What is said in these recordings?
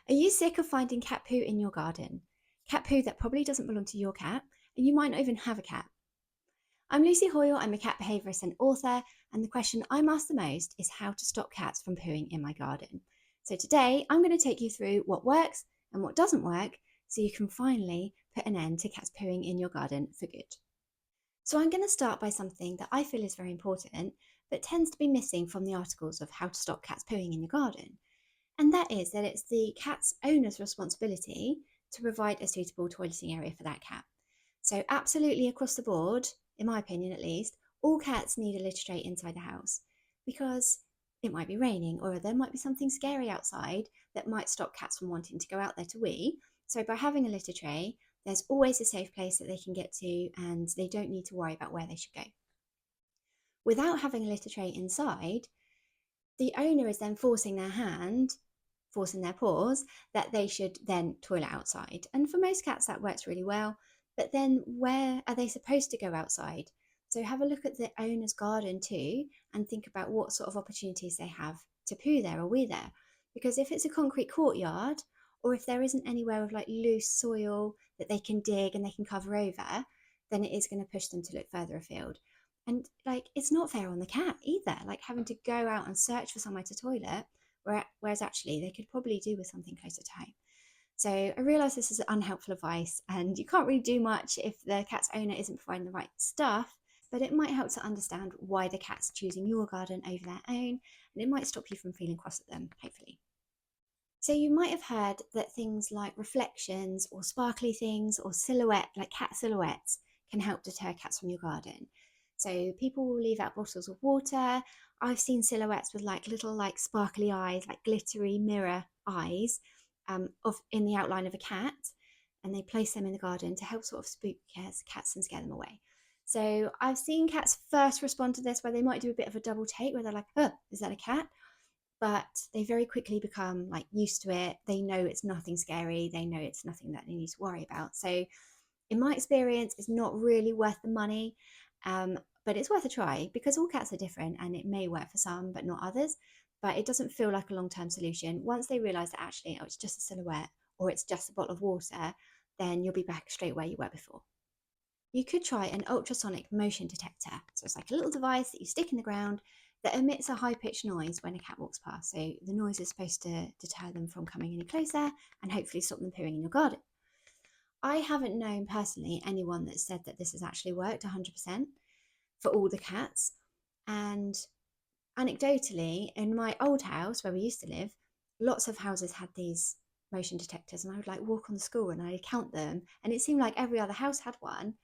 Are you sick of finding cat poo in your garden? Cat poo that probably doesn't belong to your cat, and you might not even have a cat. I'm Lucy Hoyle, I'm a cat behaviourist and author, and the question I'm asked the most is how to stop cats from pooing in my garden. So today I'm going to take you through what works and what doesn't work so you can finally put an end to cats pooing in your garden for good. So I'm going to start by something that I feel is very important, but tends to be missing from the articles of how to stop cats pooing in your garden. And that is that it's the cat's owner's responsibility to provide a suitable toileting area for that cat. So, absolutely across the board, in my opinion at least, all cats need a litter tray inside the house because it might be raining or there might be something scary outside that might stop cats from wanting to go out there to wee. So, by having a litter tray, there's always a safe place that they can get to and they don't need to worry about where they should go. Without having a litter tray inside, the owner is then forcing their paws, that they should then toilet outside. And for most cats, that works really well. But then where are they supposed to go outside? So have a look at the owner's garden too and think about what sort of opportunities they have to poo there or wee there. Because if it's a concrete courtyard, or if there isn't anywhere with like loose soil that they can dig and they can cover over, then it is going to push them to look further afield. And like, it's not fair on the cat either, like having to go out and search for somewhere to toilet, whereas actually they could probably do with something closer to home. So I realise this is unhelpful advice and you can't really do much if the cat's owner isn't providing the right stuff, but it might help to understand why the cat's choosing your garden over their own, and it might stop you from feeling cross at them, hopefully. So you might have heard that things like reflections or sparkly things or like cat silhouettes, can help deter cats from your garden. So people will leave out bottles of water. I've seen silhouettes with like little like sparkly eyes, like glittery mirror eyes, of in the outline of a cat, and they place them in the garden to help sort of spook cats and scare them away. So I've seen cats first respond to this where they might do a bit of a double take where they're like, oh, is that a cat? But they very quickly become like used to it. They know it's nothing scary. They know it's nothing that they need to worry about. So in my experience, it's not really worth the money, but it's worth a try because all cats are different and it may work for some, but not others. But it doesn't feel like a long-term solution. Once they realize that actually, oh, it's just a silhouette or it's just a bottle of water, then you'll be back straight where you were before. You could try an ultrasonic motion detector. So it's like a little device that you stick in the ground that emits a high-pitched noise when a cat walks past. So the noise is supposed to deter them from coming any closer and hopefully stop them pooing in your garden. I haven't known personally anyone that said that this has actually worked 100% for all the cats. And anecdotally, in my old house where we used to live, lots of houses had these motion detectors, and I would like walk on the school and I'd count them. And it seemed like every other house had one,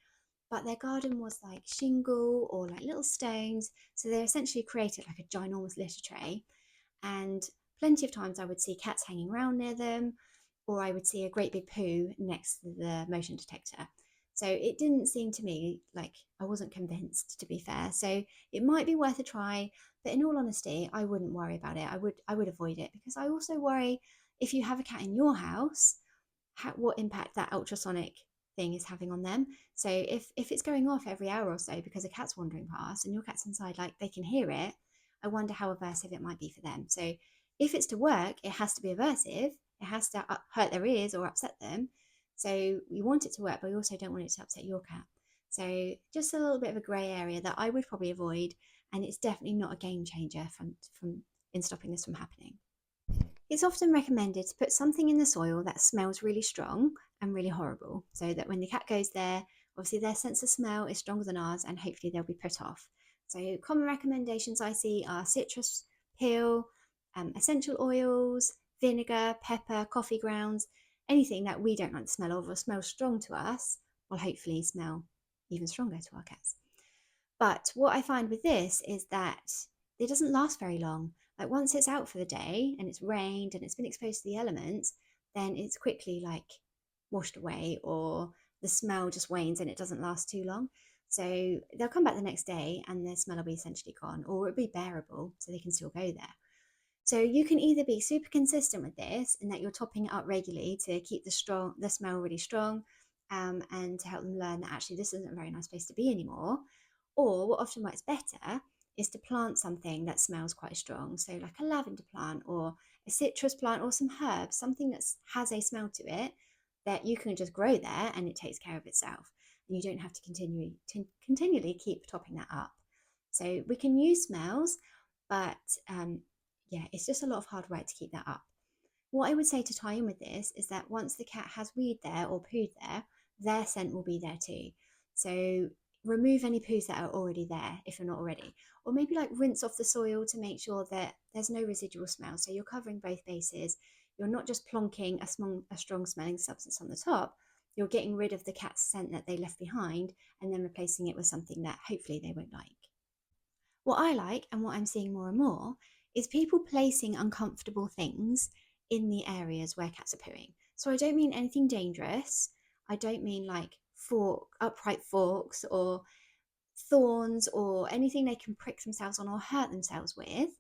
but their garden was like shingle or like little stones. So they essentially created like a ginormous litter tray. And plenty of times I would see cats hanging around near them, or I would see a great big poo next to the motion detector. So it didn't seem to me like, I wasn't convinced, to be fair. So it might be worth a try, but in all honesty, I wouldn't worry about it. I would avoid it because I also worry if you have a cat in your house, what impact that ultrasonic thing is having on them. So if it's going off every hour or so because a cat's wandering past and your cat's inside, like they can hear it, I wonder how aversive it might be for them. So if it's to work, it has to be aversive. It has to hurt their ears or upset them. So you want it to work, but you also don't want it to upset your cat. So just a little bit of a grey area that I would probably avoid, and it's definitely not a game changer from in stopping this from happening. It's often recommended to put something in the soil that smells really strong and really horrible, so that when the cat goes there, obviously their sense of smell is stronger than ours and hopefully they'll be put off. So common recommendations I see are citrus peel, essential oils, vinegar, pepper, coffee grounds, anything that we don't like the smell of or smells strong to us will hopefully smell even stronger to our cats. But what I find with this is that it doesn't last very long. Like once it's out for the day and it's rained and it's been exposed to the elements, then it's quickly like washed away, or the smell just wanes and it doesn't last too long. So they'll come back the next day and the smell will be essentially gone, or it'll be bearable so they can still go there. So you can either be super consistent with this and that you're topping it up regularly to keep the smell really strong, and to help them learn that actually this isn't a very nice place to be anymore. Or what often works better is to plant something that smells quite strong. So like a lavender plant or a citrus plant or some herbs, something that has a smell to it that you can just grow there and it takes care of itself. And you don't have to continually keep topping that up. So we can use smells, but yeah, it's just a lot of hard work to keep that up. What I would say to tie in with this is that once the cat has weed there or pooed there, their scent will be there too. So remove any poos that are already there if you're not already. Or maybe like rinse off the soil to make sure that there's no residual smell. So you're covering both bases. You're not just plonking a strong smelling substance on the top. You're getting rid of the cat's scent that they left behind and then replacing it with something that hopefully they won't like. What I like and what I'm seeing more and more is people placing uncomfortable things in the areas where cats are pooing. So I don't mean anything dangerous. I don't mean like upright forks or thorns or anything they can prick themselves on or hurt themselves with.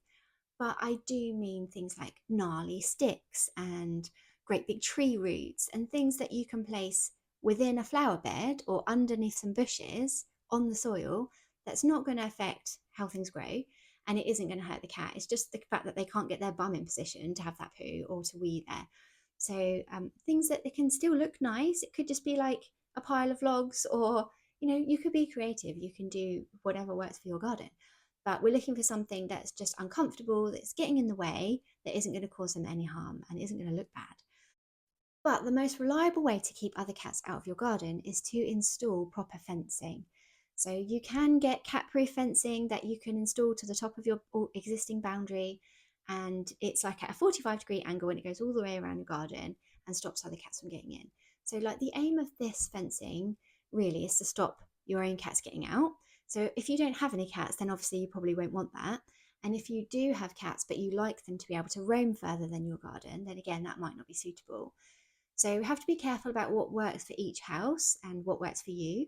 But I do mean things like gnarly sticks and great big tree roots and things that you can place within a flower bed or underneath some bushes on the soil that's not going to affect how things grow and it isn't going to hurt the cat. It's just the fact that they can't get their bum in position to have that poo or to wee there. So things that they can still look nice. It could just be like a pile of logs or, you could be creative. You can do whatever works for your garden. But we're looking for something that's just uncomfortable, that's getting in the way, that isn't going to cause them any harm and isn't going to look bad. But the most reliable way to keep other cats out of your garden is to install proper fencing. So you can get cat-proof fencing that you can install to the top of your existing boundary, and it's like at a 45-degree angle and it goes all the way around your garden and stops other cats from getting in. So like the aim of this fencing really is to stop your own cats getting out. So if you don't have any cats, then obviously you probably won't want that. And if you do have cats, but you like them to be able to roam further than your garden, then again, that might not be suitable. So you have to be careful about what works for each house and what works for you.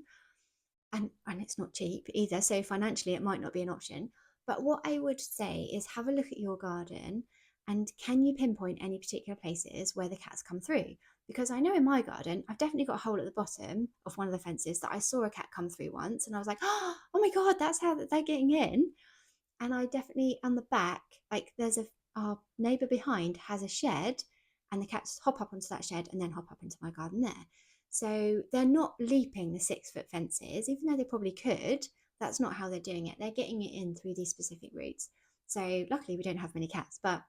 And it's not cheap either. So financially, it might not be an option. But what I would say is have a look at your garden and can you pinpoint any particular places where the cats come through? Because I know in my garden, I've definitely got a hole at the bottom of one of the fences that I saw a cat come through once. And I was like, oh my God, that's how they're getting in. And I definitely on the back, like our neighbour behind has a shed and the cats hop up onto that shed and then hop up into my garden there. So they're not leaping the 6 foot fences, even though they probably could. That's not how they're doing it. They're getting it in through these specific routes. So luckily we don't have many cats, but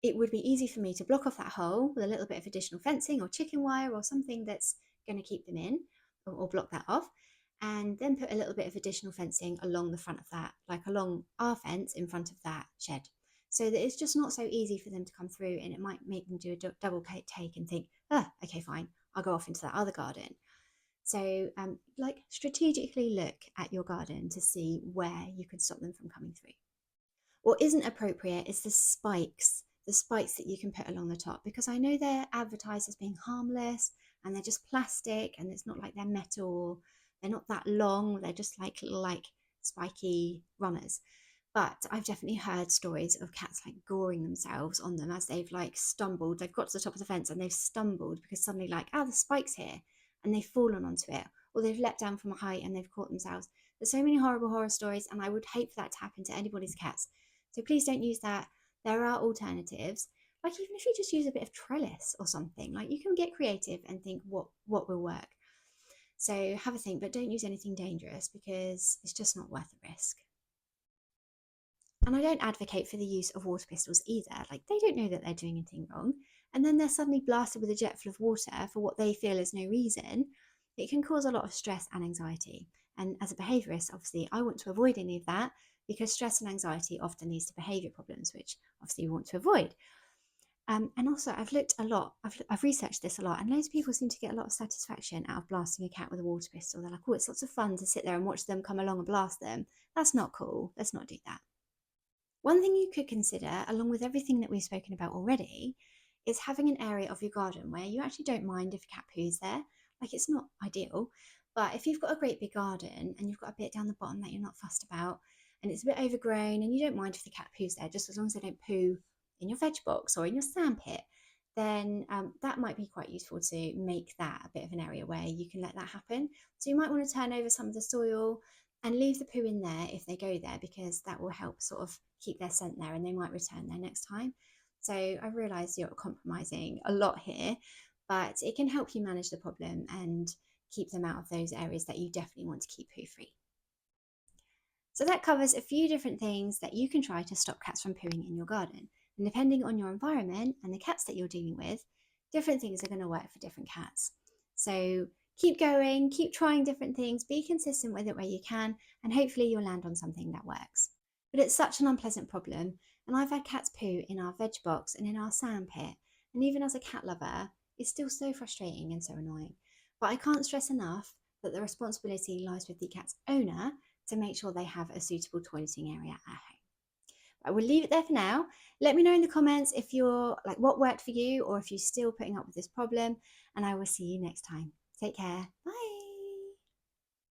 it would be easy for me to block off that hole with a little bit of additional fencing or chicken wire or something that's going to keep them in or block that off. And then put a little bit of additional fencing along the front of that, like along our fence in front of that shed. So that it's just not so easy for them to come through and it might make them do a double take and think, okay, fine, I'll go off into that other garden. So like strategically look at your garden to see where you can stop them from coming through. What isn't appropriate is the spikes that you can put along the top, because I know they're advertised as being harmless and they're just plastic and it's not like they're metal, they're not that long, they're just like little like spiky runners. But I've definitely heard stories of cats like goring themselves on them as they've like stumbled. They've got to the top of the fence and they've stumbled because suddenly like, oh, the spike's here, and they've fallen onto it, or they've leapt down from a height and they've caught themselves. There's so many horrible horror stories, and I would hate for that to happen to anybody's cats. So please don't use that. There are alternatives. Like even if you just use a bit of trellis or something, like you can get creative and think what will work. So have a think, but don't use anything dangerous because it's just not worth the risk. And I don't advocate for the use of water pistols either. Like they don't know that they're doing anything wrong. And then they're suddenly blasted with a jet full of water for what they feel is no reason. It can cause a lot of stress and anxiety. And as a behaviourist, obviously, I want to avoid any of that because stress and anxiety often leads to behaviour problems, which obviously we want to avoid. And also, I've looked a lot, I've researched this a lot, and loads of people seem to get a lot of satisfaction out of blasting a cat with a water pistol. They're like, oh, it's lots of fun to sit there and watch them come along and blast them. That's not cool. Let's not do that. One thing you could consider, along with everything that we've spoken about already, is having an area of your garden where you actually don't mind if a cat poos there. Like it's not ideal, but if you've got a great big garden and you've got a bit down the bottom that you're not fussed about and it's a bit overgrown and you don't mind if the cat poos there, just as long as they don't poo in your veg box or in your sandpit, then that might be quite useful to make that a bit of an area where you can let that happen. So you might want to turn over some of the soil, and leave the poo in there if they go there, because that will help sort of keep their scent there and they might return there next time. So I realise you're compromising a lot here, but it can help you manage the problem and keep them out of those areas that you definitely want to keep poo free. So that covers a few different things that you can try to stop cats from pooing in your garden. And depending on your environment and the cats that you're dealing with, different things are going to work for different cats. So keep going, keep trying different things, be consistent with it where you can, and hopefully you'll land on something that works. But it's such an unpleasant problem, and I've had cats poo in our veg box and in our sand pit, and even as a cat lover, it's still so frustrating and so annoying. But I can't stress enough that the responsibility lies with the cat's owner to make sure they have a suitable toileting area at home. I will leave it there for now. Let me know in the comments if you're like what worked for you or if you're still putting up with this problem, and I will see you next time. Take care. Bye.